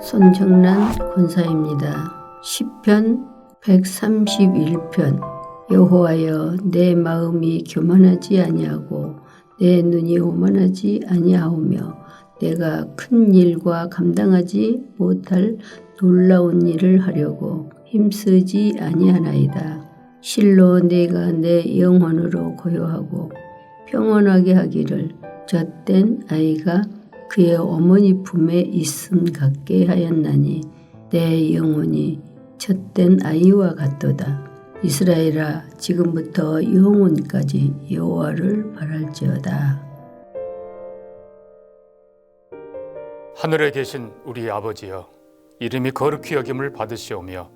손정란 권사입니다. 시편 131편. 여호와여, 내 마음이 교만하지 아니하고 내 눈이 오만하지 아니하오며 내가 큰 일과 감당하지 못할 놀라운 일을 하려고 힘쓰지 아니하나이다. 실로 내가 내 영혼으로 고요하고 평온하게 하기를 젖된 아이가 그의 어머니 품에 있음 같게 하였나니 내 영혼이 젖된 아이와 같도다. 이스라엘아, 지금부터 영원까지 여호와를 바랄지어다. 하늘에 계신 우리 아버지여, 이름이 거룩히 여김을 받으시오며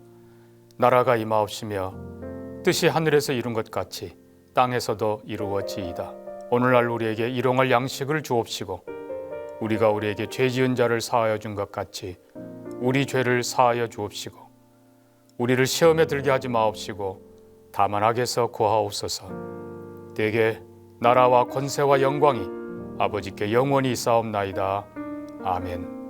나라가 임하옵시며 뜻이 하늘에서 이룬 것 같이 땅에서도 이루어지이다. 오늘날 우리에게 일용할 양식을 주옵시고 우리가 우리에게 죄 지은 자를 사하여 준 것 같이 우리 죄를 사하여 주옵시고 우리를 시험에 들게 하지 마옵시고 다만 악에서 구하옵소서. 대개 나라와 권세와 영광이 아버지께 영원히 있사옵나이다. 아멘.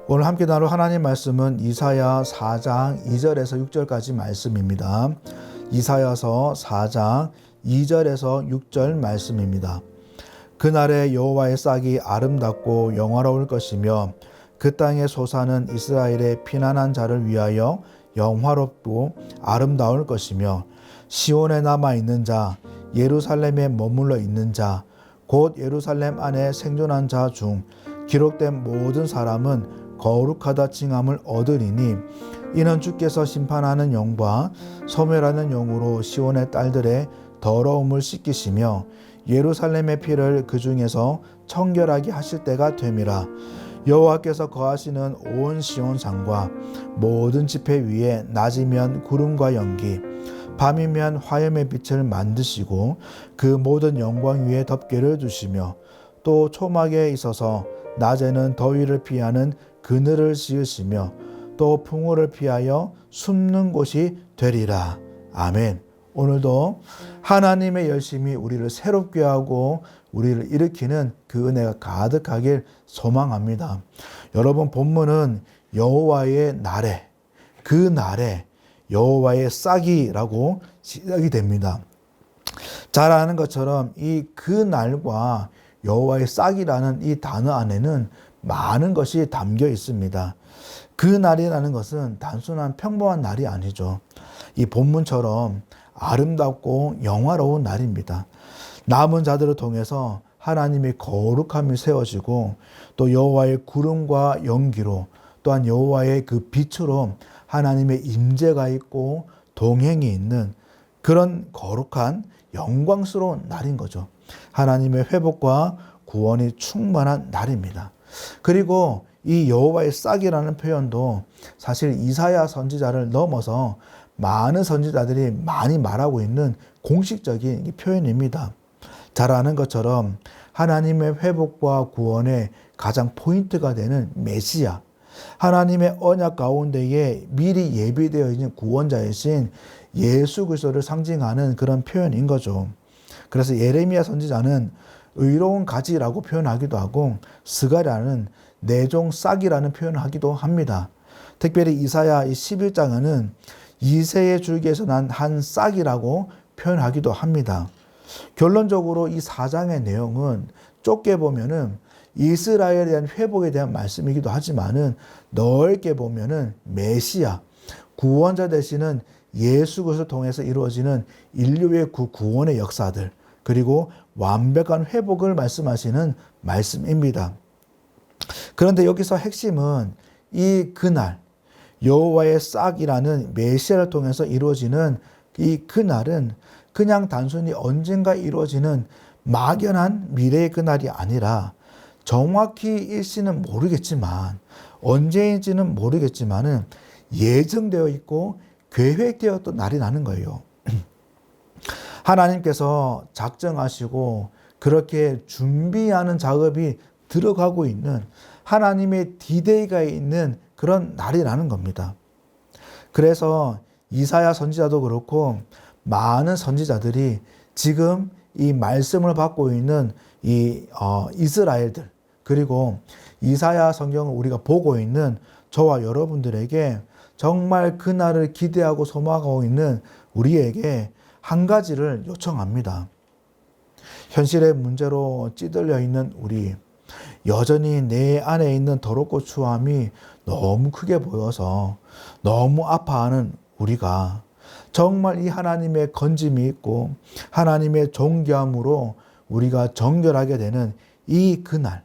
오늘 함께 나눌 하나님 말씀은 이사야 4장 2절에서 6절까지 말씀입니다. 이사야서 4장 2절에서 6절 말씀입니다. 그날에 여호와의 싹이 아름답고 영화로울 것이며 그 땅의 소사는 이스라엘의 피난한 자를 위하여 영화롭고 아름다울 것이며 시온에 남아있는 자, 예루살렘에 머물러 있는 자, 곧 예루살렘 안에 생존한 자 중 기록된 모든 사람은 거룩하다 칭함을 얻으리니 이는 주께서 심판하는 영과 소멸하는 영으로 시온의 딸들의 더러움을 씻기시며 예루살렘의 피를 그 중에서 청결하게 하실 때가 됨이라. 여호와께서 거하시는 온 시온산과 모든 지폐 위에 낮이면 구름과 연기, 밤이면 화염의 빛을 만드시고 그 모든 영광 위에 덮개를 두시며 또 초막에 있어서 낮에는 더위를 피하는 그늘을 지으시며 또 풍우를 피하여 숨는 곳이 되리라. 아멘. 오늘도 하나님의 열심이 우리를 새롭게 하고 우리를 일으키는 그 은혜가 가득하길 소망합니다. 여러분, 본문은 여호와의 날에, 그 날에 여호와의 싹이라고 시작이 됩니다. 잘 아는 것처럼 이 그 날과 여호와의 싹이라는 이 단어 안에는 많은 것이 담겨 있습니다. 그 날이라는 것은 단순한 평범한 날이 아니죠. 이 본문처럼 아름답고 영화로운 날입니다. 남은 자들을 통해서 하나님의 거룩함이 세워지고 또 여호와의 구름과 연기로 또한 여호와의 그 빛으로 하나님의 임재가 있고 동행이 있는 그런 거룩한 영광스러운 날인 거죠. 하나님의 회복과 구원이 충만한 날입니다. 그리고 이 여호와의 싹이라는 표현도 사실 이사야 선지자를 넘어서 많은 선지자들이 많이 말하고 있는 공식적인 표현입니다. 잘 아는 것처럼 하나님의 회복과 구원의 가장 포인트가 되는 메시아, 하나님의 언약 가운데에 미리 예비되어 있는 구원자이신 예수 그리스도를 상징하는 그런 표현인 거죠. 그래서 예레미야 선지자는 의로운 가지라고 표현하기도 하고 스가랴는 내종 싹이라는 표현을 하기도 합니다. 특별히 이사야 11장에는 이새의 줄기에서 난 한 싹이라고 표현하기도 합니다. 결론적으로 이 4장의 내용은 좁게 보면은 이스라엘에 대한 회복에 대한 말씀이기도 하지만은 넓게 보면은 메시아, 구원자 되시는 예수 그리스도를 통해서 이루어지는 인류의 구원의 역사들, 그리고 완벽한 회복을 말씀하시는 말씀입니다. 그런데 여기서 핵심은 이 그날 여호와의 싹이라는 메시아를 통해서 이루어지는 이 그날은 그냥 단순히 언젠가 이루어지는 막연한 미래의 그날이 아니라 정확히 일시는 모르겠지만 언제인지는 모르겠지만은 예정되어 있고 계획되었던 날이 나는 거예요. 하나님께서 작정하시고 그렇게 준비하는 작업이 들어가고 있는 하나님의 디데이가 있는 그런 날이 나는 겁니다. 그래서 이사야 선지자도 그렇고 많은 선지자들이 지금 이 말씀을 받고 있는 이 이스라엘들, 그리고 이사야 성경을 우리가 보고 있는 저와 여러분들에게 정말 그날을 기대하고 소망하고 있는 우리에게 한 가지를 요청합니다. 현실의 문제로 찌들려 있는 우리, 여전히 내 안에 있는 더럽고 추함이 너무 크게 보여서 너무 아파하는 우리가 정말 이 하나님의 건짐이 있고 하나님의 존귀함으로 우리가 정결하게 되는 이 그날,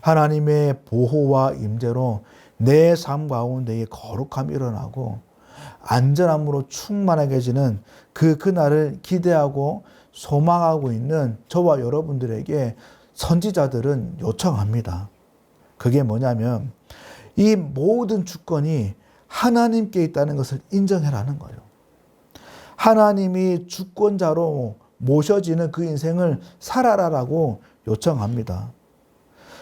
하나님의 보호와 임재로 내 삶 가운데에 거룩함이 일어나고 안전함으로 충만하게 지는 그날을 기대하고 소망하고 있는 저와 여러분들에게 선지자들은 요청합니다. 그게 뭐냐면 이 모든 주권이 하나님께 있다는 것을 인정해라는 거예요. 하나님이 주권자로 모셔지는 그 인생을 살아라라고 요청합니다.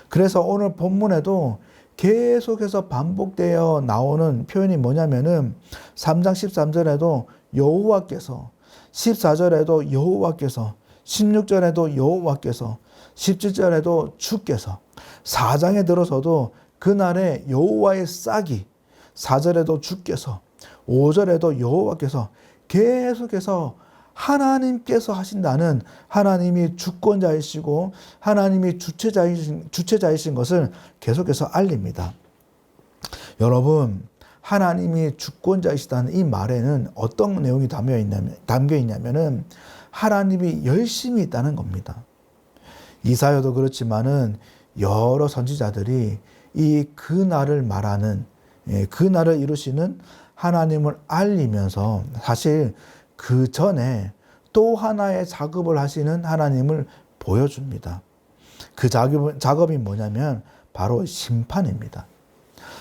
그래서 오늘 본문에도 계속해서 반복되어 나오는 표현이 뭐냐면은 3장 13절에도 여호와께서, 14절에도 여호와께서, 16절에도 여호와께서, 17절에도 주께서, 4장에 들어서도 그날에 여호와의 싹이, 4절에도 주께서, 5절에도 여호와께서 계속해서 하나님께서 하신다는, 하나님이 주권자이시고 하나님이 주체자이신 것을 계속해서 알립니다. 여러분, 하나님이 주권자이시다는 이 말에는 어떤 내용이 담겨 있냐면은 하나님이 열심히 있다는 겁니다. 이사야도 그렇지만은 여러 선지자들이 이 그날을 말하는, 그날을 이루시는 하나님을 알리면서 사실 그 전에 또 하나의 작업을 하시는 하나님을 보여줍니다. 그 작업이 뭐냐면 바로 심판입니다.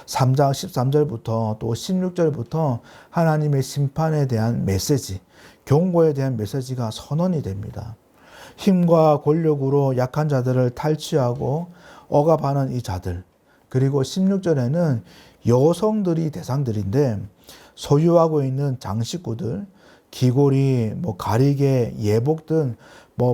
3장 13절부터 또 16절부터 하나님의 심판에 대한 메시지, 경고에 대한 메시지가 선언이 됩니다. 힘과 권력으로 약한 자들을 탈취하고 억압하는 이 자들, 그리고 16절에는 여성들이 대상들인데 소유하고 있는 장식구들, 귀걸이, 가리개, 예복 등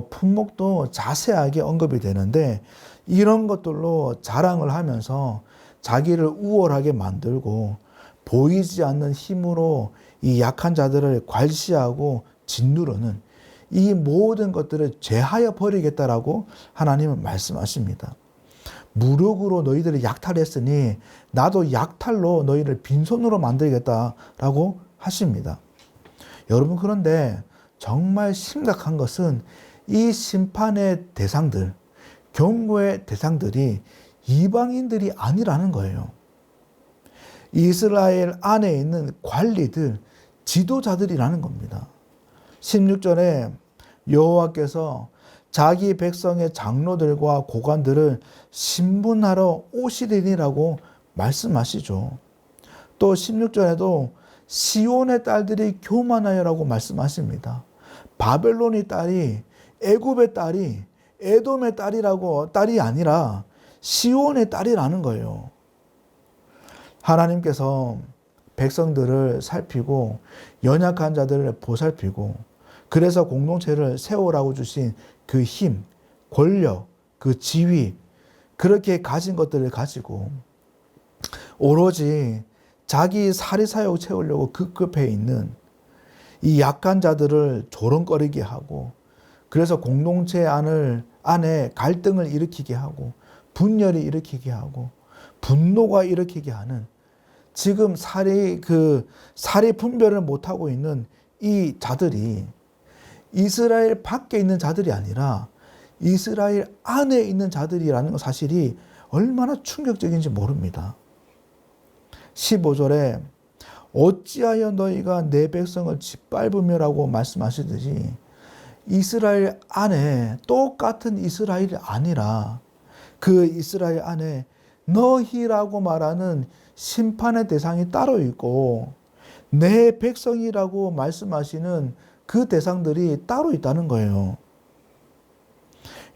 품목도 자세하게 언급이 되는데 이런 것들로 자랑을 하면서 자기를 우월하게 만들고 보이지 않는 힘으로 이 약한 자들을 괄시하고 짓누르는 이 모든 것들을 제하여 버리겠다라고 하나님은 말씀하십니다. 무력으로 너희들을 약탈했으니 나도 약탈로 너희를 빈손으로 만들겠다라고 하십니다. 여러분, 그런데 정말 심각한 것은 이 심판의 대상들, 경고의 대상들이 이방인들이 아니라는 거예요. 이스라엘 안에 있는 관리들, 지도자들이라는 겁니다. 16절에 여호와께서 자기 백성의 장로들과 고관들을 신분하러 오시리니라고 말씀하시죠. 또 16절에도 시온의 딸들이 교만하여라고 말씀하십니다. 바벨론의 딸이, 애굽의 딸이, 에돔의 딸이 아니라 시온의 딸이라는 거예요. 하나님께서 백성들을 살피고 연약한 자들을 보살피고 그래서 공동체를 세우라고 주신 그 힘, 권력, 그 지위, 그렇게 가진 것들을 가지고 오로지 자기 사리사욕 채우려고 급급해 있는 이 약한 자들을 조롱거리게 하고 그래서 공동체 안에 갈등을 일으키게 하고 분열이 일으키게 하고 분노가 일으키게 하는 지금 사리 분별을 못하고 있는 이 자들이 이스라엘 밖에 있는 자들이 아니라 이스라엘 안에 있는 자들이라는 사실이 얼마나 충격적인지 모릅니다. 15절에 어찌하여 너희가 내 백성을 짓밟으며라고 말씀하시듯이 이스라엘 안에 똑같은 이스라엘이 아니라 그 이스라엘 안에 너희라고 말하는 심판의 대상이 따로 있고 내 백성이라고 말씀하시는 그 대상들이 따로 있다는 거예요.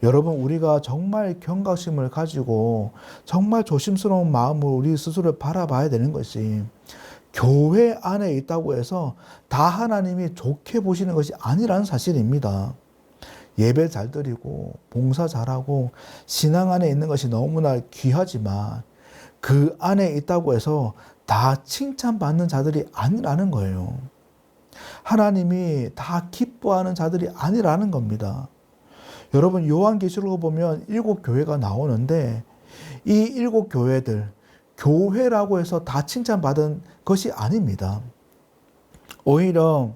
여러분, 우리가 정말 경각심을 가지고 정말 조심스러운 마음으로 우리 스스로를 바라봐야 되는 것이 교회 안에 있다고 해서 다 하나님이 좋게 보시는 것이 아니라는 사실입니다. 예배 잘 드리고 봉사 잘하고 신앙 안에 있는 것이 너무나 귀하지만 그 안에 있다고 해서 다 칭찬받는 자들이 아니라는 거예요. 하나님이 다 기뻐하는 자들이 아니라는 겁니다. 여러분, 요한계시록을 보면 7교회가 나오는데 이 7교회들, 교회라고 해서 다 칭찬받은 것이 아닙니다. 오히려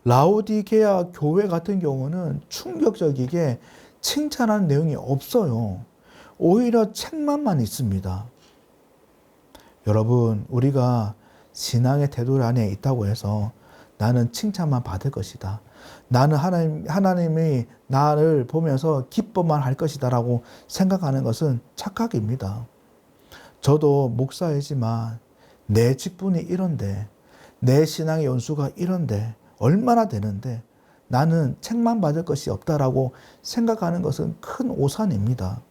라오디게아 교회 같은 경우는 충격적이게 칭찬하는 내용이 없어요. 오히려 책망만 있습니다. 여러분, 우리가 신앙의 태도 안에 있다고 해서 나는 칭찬만 받을 것이다. 나는 하나님이 나를 보면서 기뻐만 할 것이다 라고 생각하는 것은 착각입니다. 저도 목사이지만 내 직분이 이런데 내 신앙의 연수가 이런데 얼마나 되는데 나는 책만 받을 것이 없다라고 생각하는 것은 큰 오산입니다.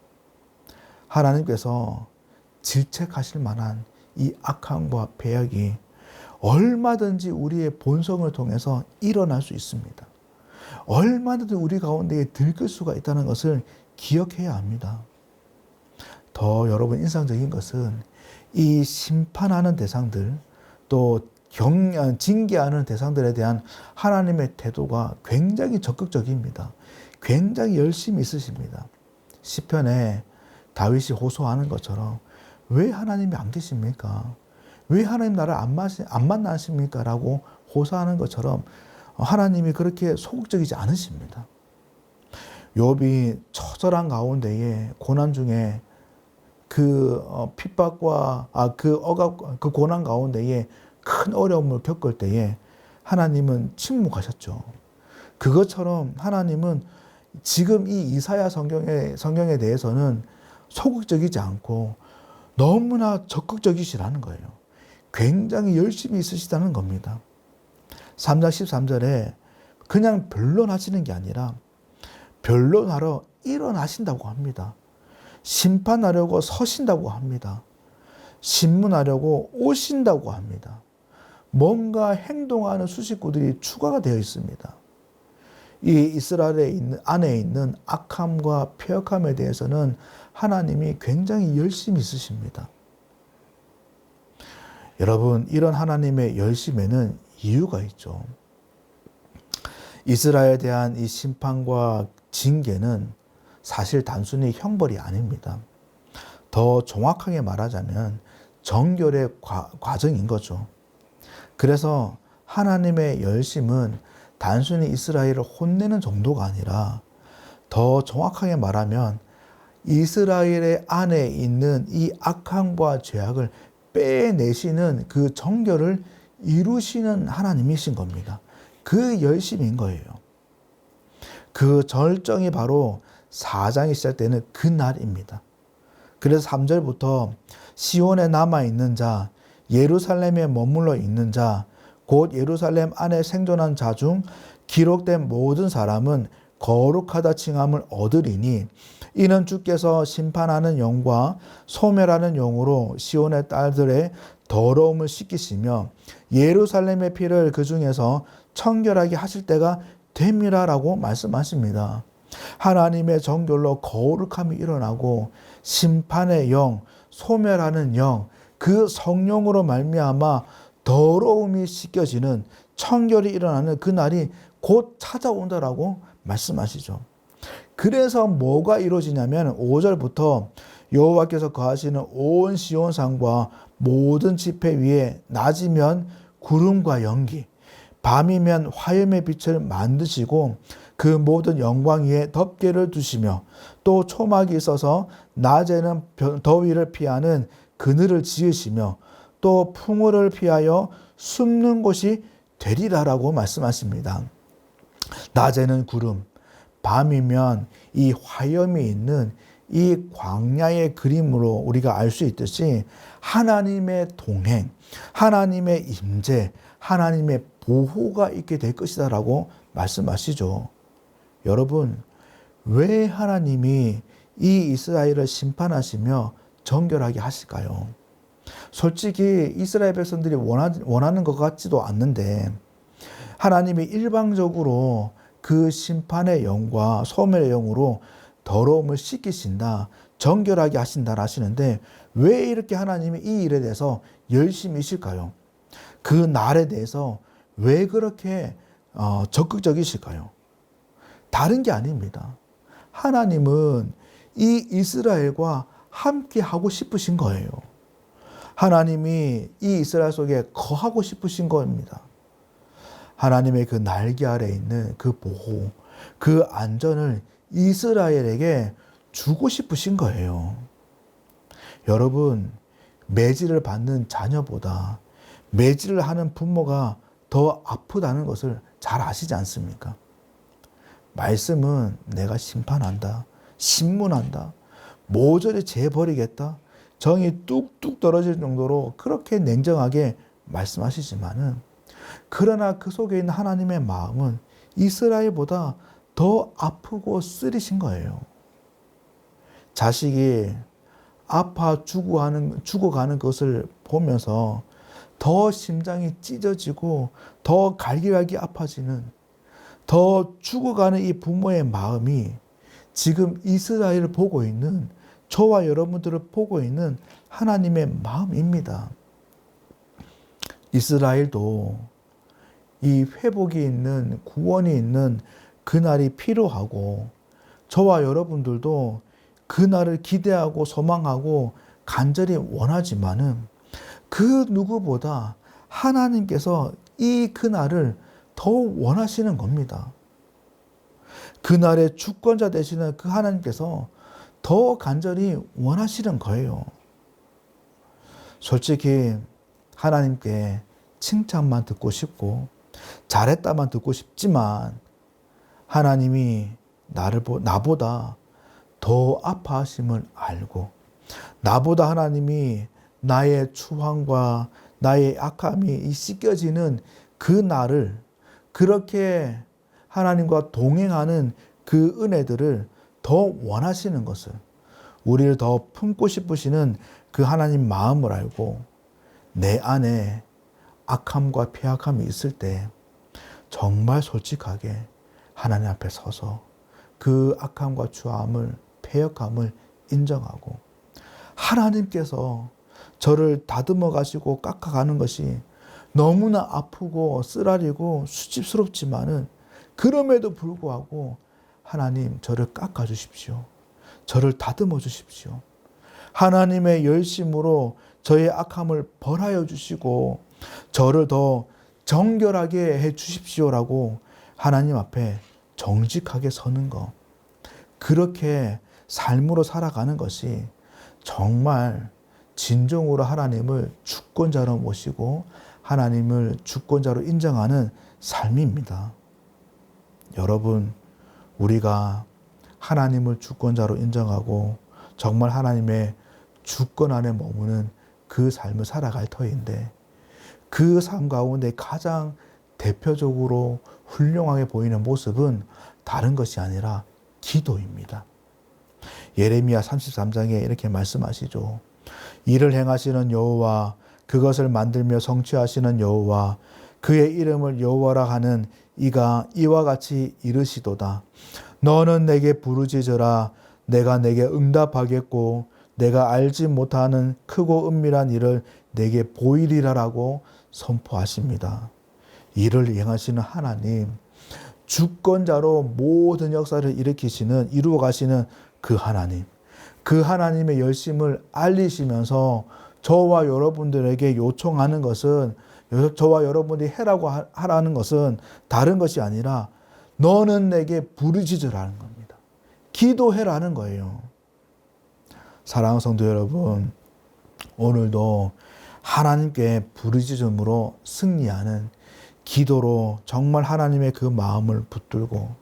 하나님께서 질책하실 만한 이 악함과 배역이 얼마든지 우리의 본성을 통해서 일어날 수 있습니다. 얼마든지 우리 가운데에 들끓 수가 있다는 것을 기억해야 합니다. 더 여러분 인상적인 것은 이 심판하는 대상들 또 징계하는 대상들에 대한 하나님의 태도가 굉장히 적극적입니다. 굉장히 열심히 있으십니다. 시편에 다윗이 호소하는 것처럼 왜 하나님이 안 계십니까? 왜 하나님 나를 안 만나십니까? 라고 호소하는 것처럼 하나님이 그렇게 소극적이지 않으십니다. 욥이 처절한 가운데에 고난 중에 그 핍박과 그 억압, 그 고난 가운데에 큰 어려움을 겪을 때에 하나님은 침묵하셨죠. 그것처럼 하나님은 지금 이 이사야 성경에 대해서는 소극적이지 않고 너무나 적극적이시라는 거예요. 굉장히 열심히 있으시다는 겁니다. 3장 13절에 그냥 변론하시는 게 아니라 변론하러 일어나신다고 합니다. 심판하려고 서신다고 합니다. 신문하려고 오신다고 합니다. 뭔가 행동하는 수식구들이 추가가 되어 있습니다. 이 이스라엘 안에 있는 악함과 폐역함에 대해서는 하나님이 굉장히 열심히 있으십니다. 여러분, 이런 하나님의 열심에는 이유가 있죠. 이스라엘에 대한 이 심판과 징계는 사실 단순히 형벌이 아닙니다. 더 정확하게 말하자면 정결의 과정인 거죠. 그래서 하나님의 열심은 단순히 이스라엘을 혼내는 정도가 아니라 더 정확하게 말하면 이스라엘의 안에 있는 이 악함과 죄악을 빼내시는 그 정결을 이루시는 하나님이신 겁니다. 그 열심인 거예요. 그 절정이 바로 4장이 시작되는 그 날입니다. 그래서 3절부터 시온에 남아있는 자, 예루살렘에 머물러 있는 자, 곧 예루살렘 안에 생존한 자 중 기록된 모든 사람은 거룩하다 칭함을 얻으리니 이는 주께서 심판하는 영과 소멸하는 영으로 시온의 딸들의 더러움을 씻기시며 예루살렘의 피를 그 중에서 청결하게 하실 때가 됨이라라고 말씀하십니다. 하나님의 정결로 거룩함이 일어나고 심판의 영, 소멸하는 영, 그 성령으로 말미암아 더러움이 씻겨지는 청결이 일어나는 그 날이 곧 찾아온다라고 말씀하시죠. 그래서 뭐가 이루어지냐면 5절부터 여호와께서 거하시는 온 시온산과 모든 지폐 위에 낮이면 구름과 연기, 밤이면 화염의 빛을 만드시고 그 모든 영광 위에 덮개를 두시며 또 초막이 있어서 낮에는 더위를 피하는 그늘을 지으시며 또 풍우를 피하여 숨는 곳이 되리라라고 말씀하십니다. 낮에는 구름, 밤이면 이 화염이 있는 이 광야의 그림으로 우리가 알 수 있듯이 하나님의 동행, 하나님의 임재, 하나님의 보호가 있게 될 것이다라고 말씀하시죠. 여러분, 왜 하나님이 이 이스라엘을 심판하시며 정결하게 하실까요? 솔직히 이스라엘 백성들이 원하는 것 같지도 않는데 하나님이 일방적으로 그 심판의 영과 소멸의 영으로 더러움을 씻기신다, 정결하게 하신다 하시는데 왜 이렇게 하나님이 이 일에 대해서 열심히실까요? 그 날에 대해서 왜 그렇게 적극적이실까요? 다른 게 아닙니다. 하나님은 이 이스라엘과 함께 하고 싶으신 거예요. 하나님이 이 이스라엘 속에 거하고 싶으신 겁니다. 하나님의 그 날개 아래 있는 그 보호, 그 안전을 이스라엘에게 주고 싶으신 거예요. 여러분, 매질을 받는 자녀보다 매질을 하는 부모가 더 아프다는 것을 잘 아시지 않습니까? 말씀은 내가 심판한다, 신문한다, 모조리 재버리겠다, 정이 뚝뚝 떨어질 정도로 그렇게 냉정하게 말씀하시지만은 그러나 그 속에 있는 하나님의 마음은 이스라엘보다 더 아프고 쓰리신 거예요. 자식이 아파 죽어가는 것을 보면서 더 심장이 찢어지고 더 갈기갈기 아파지는, 더 죽어가는 이 부모의 마음이 지금 이스라엘을 보고 있는, 저와 여러분들을 보고 있는 하나님의 마음입니다. 이스라엘도 이 회복이 있는, 구원이 있는 그날이 필요하고 저와 여러분들도 그날을 기대하고 소망하고 간절히 원하지만은 그 누구보다 하나님께서 이 그날을 더 원하시는 겁니다. 그날의 주권자 되시는 그 하나님께서 더 간절히 원하시는 거예요. 솔직히 하나님께 칭찬만 듣고 싶고 잘했다만 듣고 싶지만 하나님이 나보다 더 아파하심을 알고 나보다 하나님이 나의 추황과 나의 악함이 씻겨지는 그 날을 그렇게 하나님과 동행하는 그 은혜들을 더 원하시는 것을 우리를 더 품고 싶으시는 그 하나님 마음을 알고 내 안에 악함과 패악함이 있을 때 정말 솔직하게 하나님 앞에 서서 그 악함과 추함을 패역함을 인정하고 하나님께서 저를 다듬어 가시고 깎아가는 것이 너무나 아프고 쓰라리고 수치스럽지만은 그럼에도 불구하고 하나님 저를 깎아 주십시오. 저를 다듬어 주십시오. 하나님의 열심으로 저의 악함을 벌하여 주시고 저를 더 정결하게 해 주십시오라고 하나님 앞에 정직하게 서는 것. 그렇게 삶으로 살아가는 것이 정말 진정으로 하나님을 주권자로 모시고 하나님을 주권자로 인정하는 삶입니다. 여러분, 우리가 하나님을 주권자로 인정하고 정말 하나님의 주권 안에 머무는 그 삶을 살아갈 터인데 그 삶 가운데 가장 대표적으로 훌륭하게 보이는 모습은 다른 것이 아니라 기도입니다. 예레미야 33장에 이렇게 말씀하시죠. 이를 행하시는 여호와 그것을 만들며 성취하시는 여호와 그의 이름을 여호와라 하는 이가 이와 같이 이르시도다. 너는 내게 부르짖으라. 내가 내게 응답하겠고 내가 알지 못하는 크고 은밀한 일을 내게 보이리라라고 선포하십니다. 이를 행하시는 하나님, 주권자로 모든 역사를 이루어 가시는 그 하나님, 그 하나님의 열심을 알리시면서 저와 여러분들에게 요청하는 것은 저와 여러분이 하라는 것은 다른 것이 아니라 너는 내게 부르짖으라는 겁니다. 기도해라는 거예요. 사랑하는 성도 여러분, 오늘도 하나님께 부르짖음으로 승리하는 기도로 정말 하나님의 그 마음을 붙들고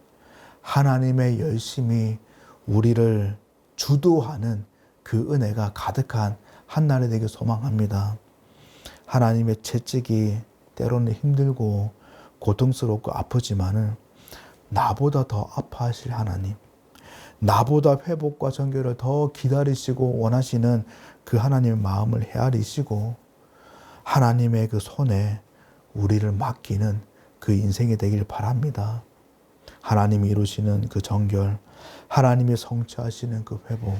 하나님의 열심이 우리를 주도하는 그 은혜가 가득한 한날이 되길 소망합니다. 하나님의 채찍이 때로는 힘들고 고통스럽고 아프지만은 나보다 더 아파하실 하나님, 나보다 회복과 정결을 더 기다리시고 원하시는 그 하나님의 마음을 헤아리시고 하나님의 그 손에 우리를 맡기는 그 인생이 되길 바랍니다. 하나님이 이루시는 그 정결, 하나님이 성취하시는 그 회복,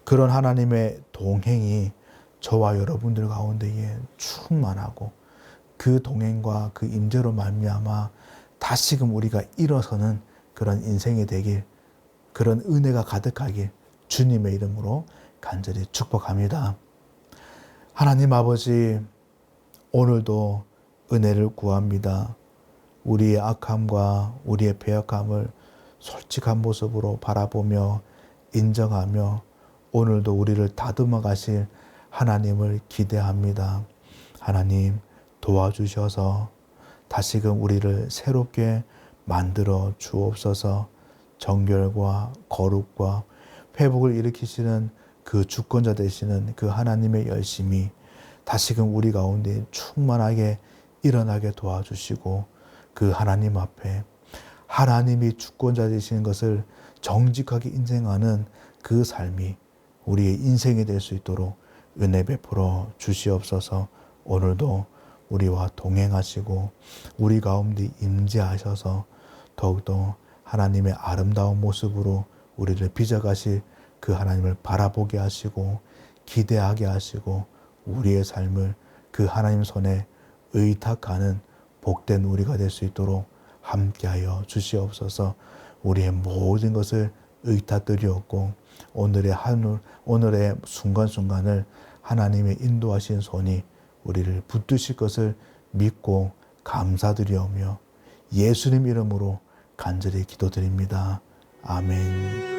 그런 하나님의 동행이 저와 여러분들 가운데에 충만하고 그 동행과 그 임재로 말미암아 다시금 우리가 일어서는 그런 인생이 되길, 그런 은혜가 가득하길 주님의 이름으로 간절히 축복합니다. 하나님 아버지, 오늘도 은혜를 구합니다. 우리의 악함과 우리의 배역함을 솔직한 모습으로 바라보며 인정하며 오늘도 우리를 다듬어 가실 하나님을 기대합니다. 하나님 도와주셔서 다시금 우리를 새롭게 만들어 주옵소서. 정결과 거룩과 회복을 일으키시는 그 주권자 되시는 그 하나님의 열심이 다시금 우리 가운데 충만하게 일어나게 도와주시고 그 하나님 앞에 하나님이 주권자 되시는 것을 정직하게 인정하는 그 삶이 우리의 인생이 될 수 있도록 은혜 베풀어 주시옵소서. 오늘도 우리와 동행하시고 우리 가운데 임재하셔서 더욱더 하나님의 아름다운 모습으로 우리를 빚어가실 그 하나님을 바라보게 하시고 기대하게 하시고 우리의 삶을 그 하나님 손에 의탁하는 복된 우리가 될 수 있도록 함께하여 주시옵소서. 우리의 모든 것을 의탁드리옵고 오늘의 순간순간을 하나님의 인도하신 손이 우리를 붙드실 것을 믿고 감사드리오며 예수님 이름으로 간절히 기도드립니다. 아멘.